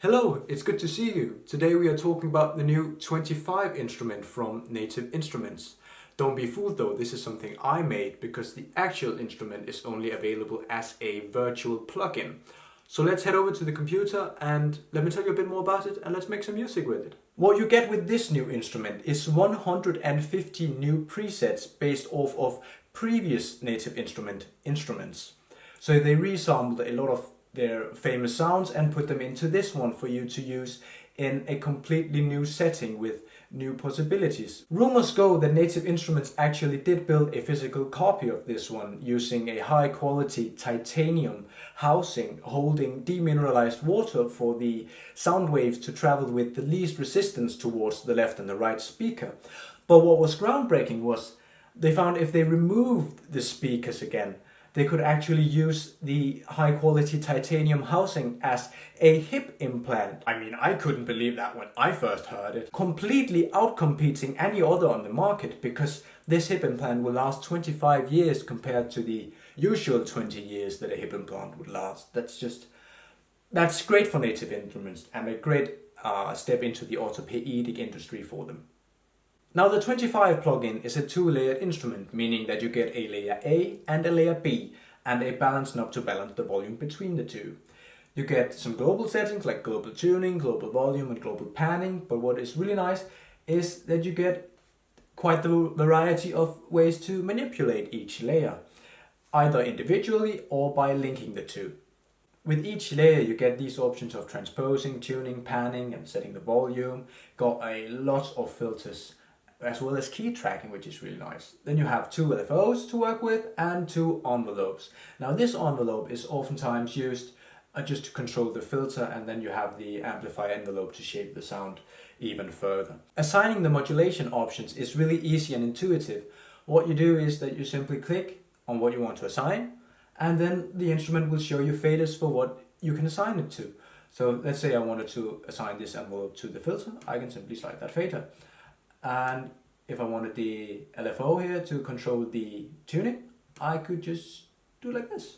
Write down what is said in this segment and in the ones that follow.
Hello, it's good to see you. Today we are talking about the new 25 instrument from Native Instruments. Don't be fooled though, this is something I made because the actual instrument is only available as a virtual plugin. So let's head over to the computer and let me tell you a bit more about it and let's make some music with it. What you get with this new instrument is 150 new presets based off of previous Native instruments. So they resampled a lot of their famous sounds and put them into this one for you to use in a completely new setting with new possibilities. Rumors go that Native Instruments actually did build a physical copy of this one using a high quality titanium housing holding demineralized water for the sound waves to travel with the least resistance towards the left and the right speaker. But what was groundbreaking was they found if they removed the speakers again, they could actually use the high quality titanium housing as a hip implant. I mean, I couldn't believe that when I first heard it. Completely outcompeting any other on the market because this hip implant will last 25 years compared to the usual 20 years that a hip implant would last. That's great for Native Instruments and a great step into the orthopedic industry for them. Now the 25 plugin is a two-layered instrument, meaning that you get a layer A and a layer B and a balance knob to balance the volume between the two. You get some global settings like global tuning, global volume and global panning, but what is really nice is that you get quite the variety of ways to manipulate each layer, either individually or by linking the two. With each layer you get these options of transposing, tuning, panning and setting the volume, got a lot of filters as well as key tracking, which is really nice. Then you have two LFOs to work with and two envelopes. Now this envelope is oftentimes used just to control the filter, and then you have the amplifier envelope to shape the sound even further. Assigning the modulation options is really easy and intuitive. What you do is that you simply click on what you want to assign, and then the instrument will show you faders for what you can assign it to. So let's say I wanted to assign this envelope to the filter, I can simply slide that fader. And if I wanted the LFO here to control the tuning, I could just do like this.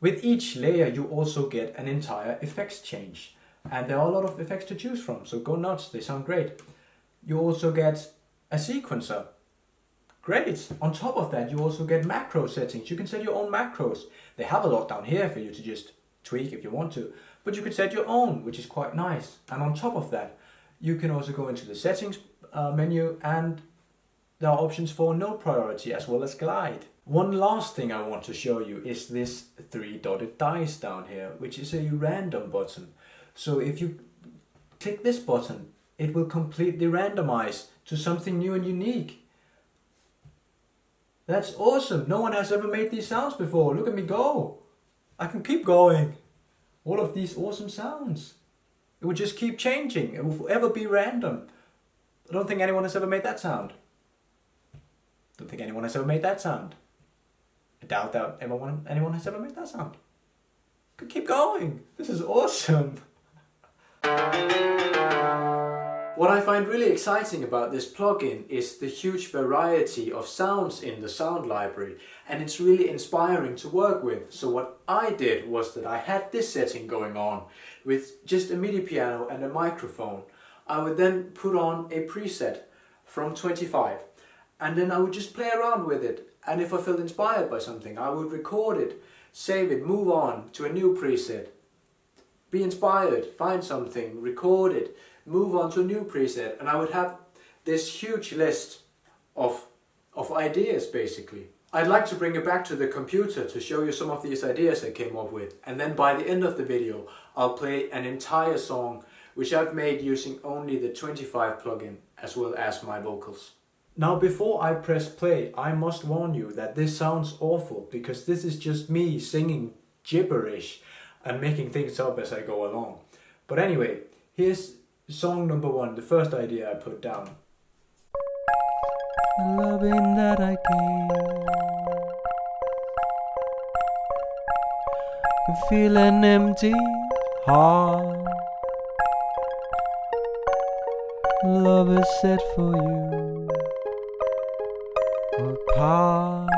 With each layer you also get an entire effects change. And there are a lot of effects to choose from, so go nuts, they sound great. You also get a sequencer. Great! On top of that you also get macro settings. You can set your own macros. They have a lot down here for you to just tweak if you want to. But you could set your own, which is quite nice. And on top of that, you can also go into the settings menu and there are options for note priority as well as glide. One last thing I want to show you is this three dotted dice down here, which is a random button. So if you click this button, it will completely randomize to something new and unique. That's awesome. No one has ever made these sounds before. Look at me go. I can keep going. All of these awesome sounds. It will just keep changing. It will forever be random. I don't think anyone has ever made that sound. Don't think anyone has ever made that sound. I doubt that anyone has ever made that sound. Could keep going. This is awesome. What I find really exciting about this plugin is the huge variety of sounds in the sound library, and it's really inspiring to work with. So what I did was that I had this setting going on with just a MIDI piano and a microphone. I would then put on a preset from 25 and then I would just play around with it, and if I felt inspired by something I would record it, save it, move on to a new preset, be inspired, find something, record it, move on to a new preset, and I would have this huge list of ideas basically. I'd like to bring it back to the computer to show you some of these ideas I came up with, and then by the end of the video I'll play an entire song which I've made using only the 25 plugin as well as my vocals. Now before I press play, I must warn you that this sounds awful because this is just me singing gibberish and making things up as I go along. But anyway, here's song number 1, the first idea I put down. The loving that I gave, can feel an empty heart. Love is set for you apart.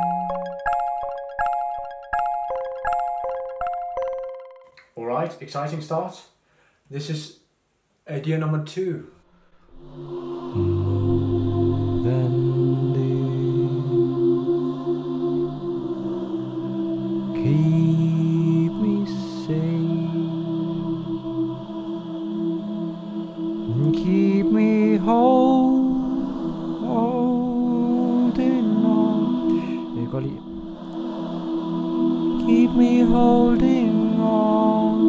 Alright, exciting start. This is Idea number 2. Keep me safe and keep me holding on. Jeg kan godt lide. Keep me holding on.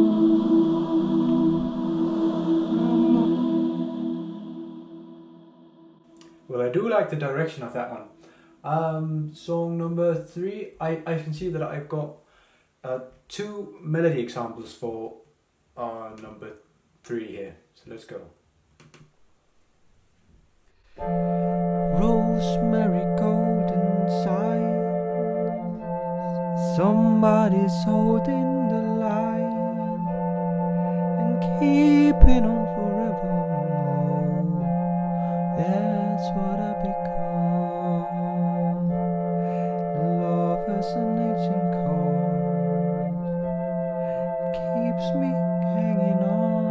Well, I do like the direction of that one. Song number 3, I can see that I've got 2 melody examples for number 3 here. So let's go. Rosemary golden sign. Somebody's holding the line and keeping on forevermore. That's what I become. Love as an ancient cause keeps me hanging on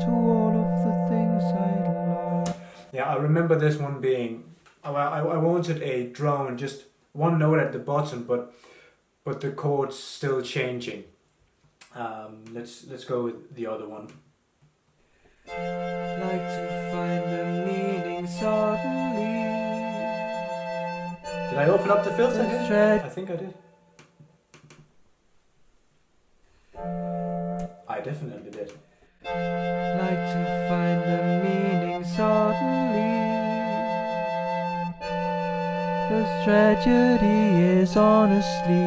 to all of the things I love. Yeah, I remember this one being, I wanted a drone, just one note at the bottom, but the chords still changing. Let's go with the other one. Like to find the meaning suddenly. Did I open up the filter here? I think I did. I definitely did. Like to find the meaning suddenly. This tragedy is honestly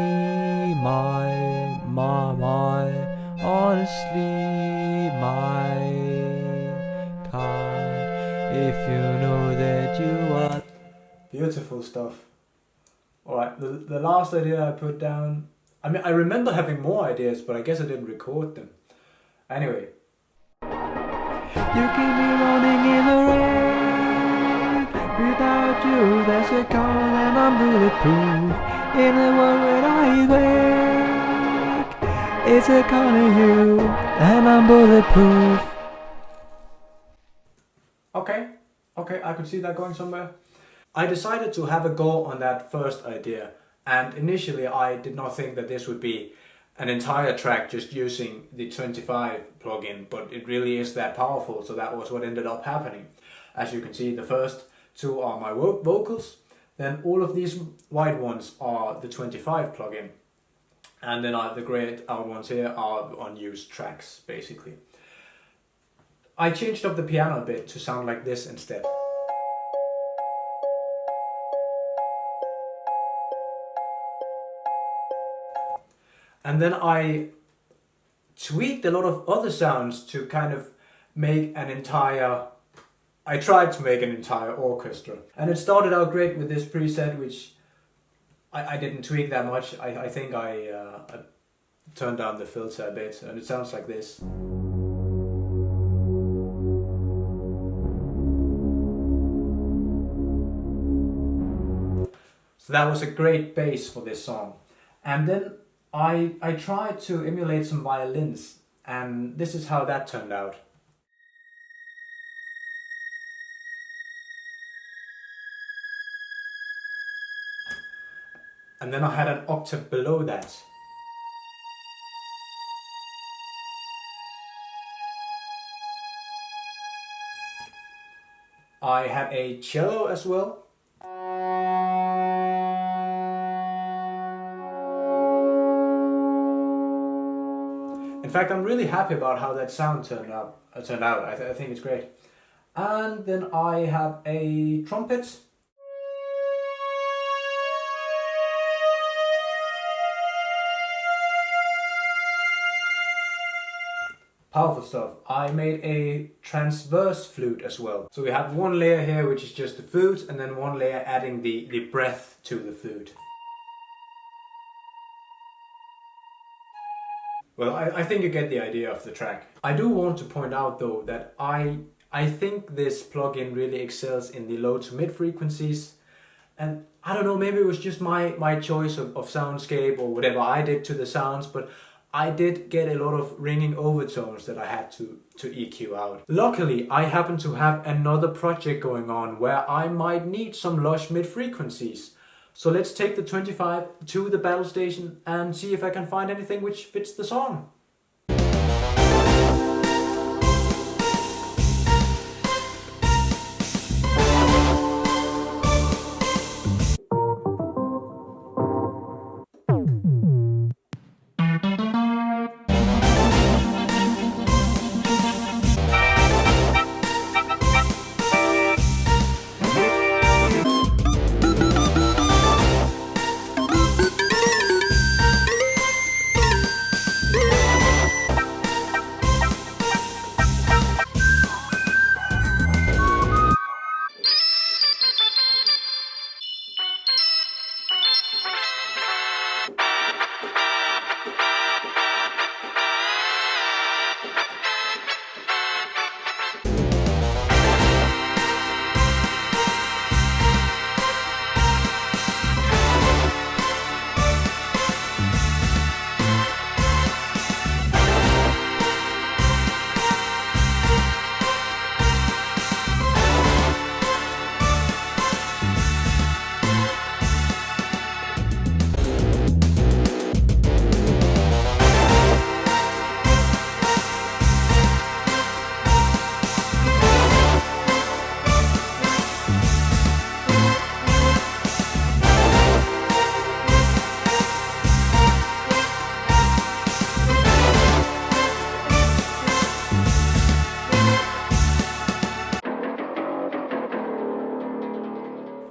honestly my kind. If you know that you are. Beautiful stuff. Alright, the last idea I put down, I mean, I remember having more ideas, but I guess I didn't record them. Anyway. You keep me running in the rain. Without you, there's a call and I'm bulletproof. In a world where I wake, it's a call to you and I'm bulletproof. Okay, I could see that going somewhere. I decided to have a go on that first idea, and initially I did not think that this would be an entire track just using the 25 plugin, but it really is that powerful, so that was what ended up happening. As you can see, the first 2 are my vocals, then all of these white ones are the 25 plugin, and then the grayed out ones here are unused tracks, basically. I changed up the piano a bit to sound like this instead. And then I tweaked a lot of other sounds to kind of make an entire... I tried to make an entire orchestra. And it started out great with this preset, which I didn't tweak that much. I think I turned down the filter a bit, and it sounds like this. So that was a great bass for this song. And then I tried to emulate some violins, and this is how that turned out. And then I had an octave below that. I had a cello as well. In fact, I'm really happy about how that sound turned out. I think it's great. And then I have a trumpet. Powerful stuff. I made a transverse flute as well. So we have one layer here which is just the flute, and then one layer adding the breath to the flute. Well, I think you get the idea of the track. I do want to point out though that I think this plugin really excels in the low to mid frequencies, and I don't know, maybe it was just my choice of soundscape or whatever I did to the sounds, but I did get a lot of ringing overtones that I had to EQ out. Luckily, I happen to have another project going on where I might need some lush mid-frequencies. So let's take the 25 to the battle station and see if I can find anything which fits the song.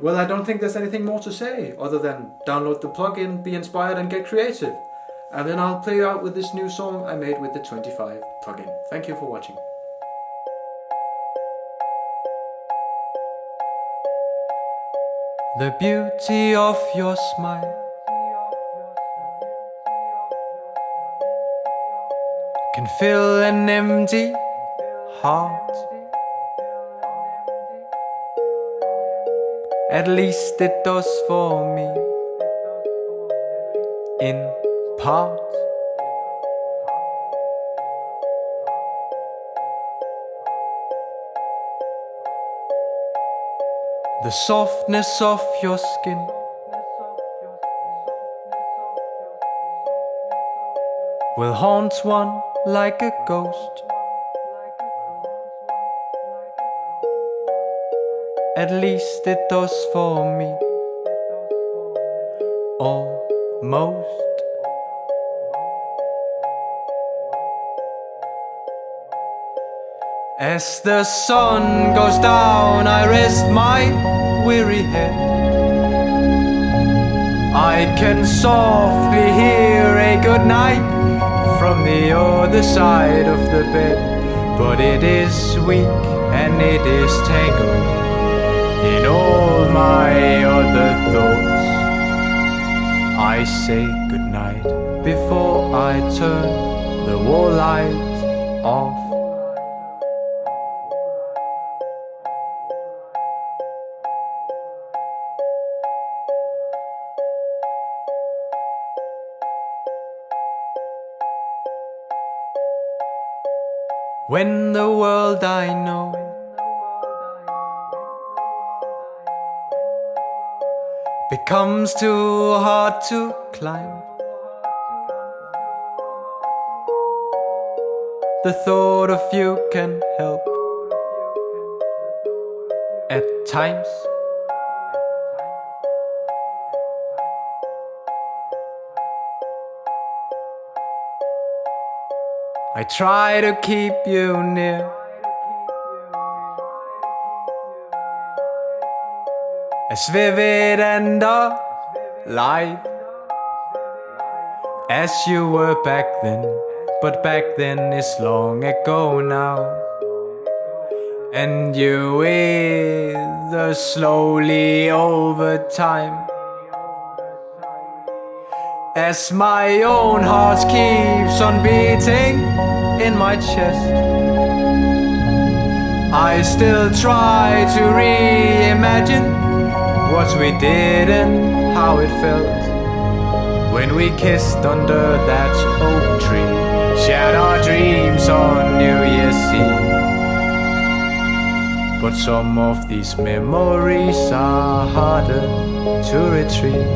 Well, I don't think there's anything more to say other than download the plugin, be inspired and get creative. And then I'll play out with this new song I made with the 25 plugin. Thank you for watching. The beauty of your smile can fill an empty heart. At least it does for me, in part. The softness of your skin will haunt one like a ghost. At least it does for me, almost. As the sun goes down, I rest my weary head. I can softly hear a good night from the other side of the bed. But it is weak and it is tangled in all my other thoughts. I say goodnight before I turn the wall light off. When the world I know becomes too hard to climb, the thought of you can help at times. I try to keep you near, as vivid and alive as you were back then. But back then is long ago now, and you wither slowly over time, as my own heart keeps on beating in my chest. I still try to reimagine what we did and how it felt when we kissed under that oak tree, shared our dreams on New Year's Eve. But some of these memories are harder to retrieve.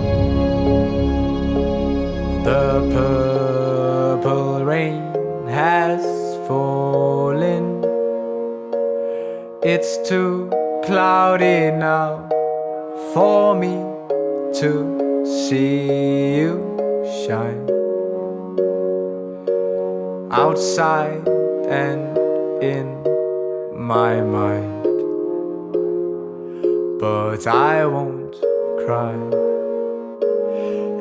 The purple rain has fallen. It's too cloudy now for me to see you shine. Outside and in my mind, but I won't cry.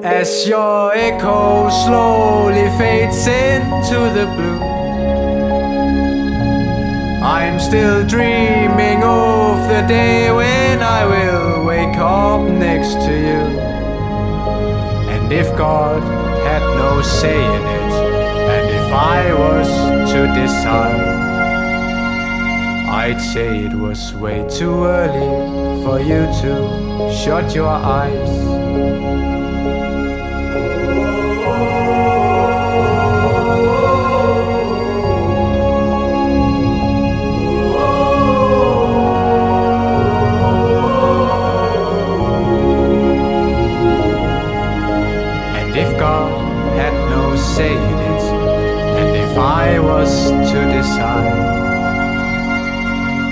As your echo slowly fades into the blue, I'm still dreaming of the day when I will wake up next to you. And if God had no say in it, and if I was to decide, I'd say it was way too early for you to shut your eyes. And if God had no say in it, and if I was to decide,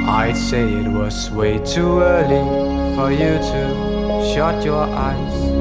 I'd say it was way too early for you to shut your eyes.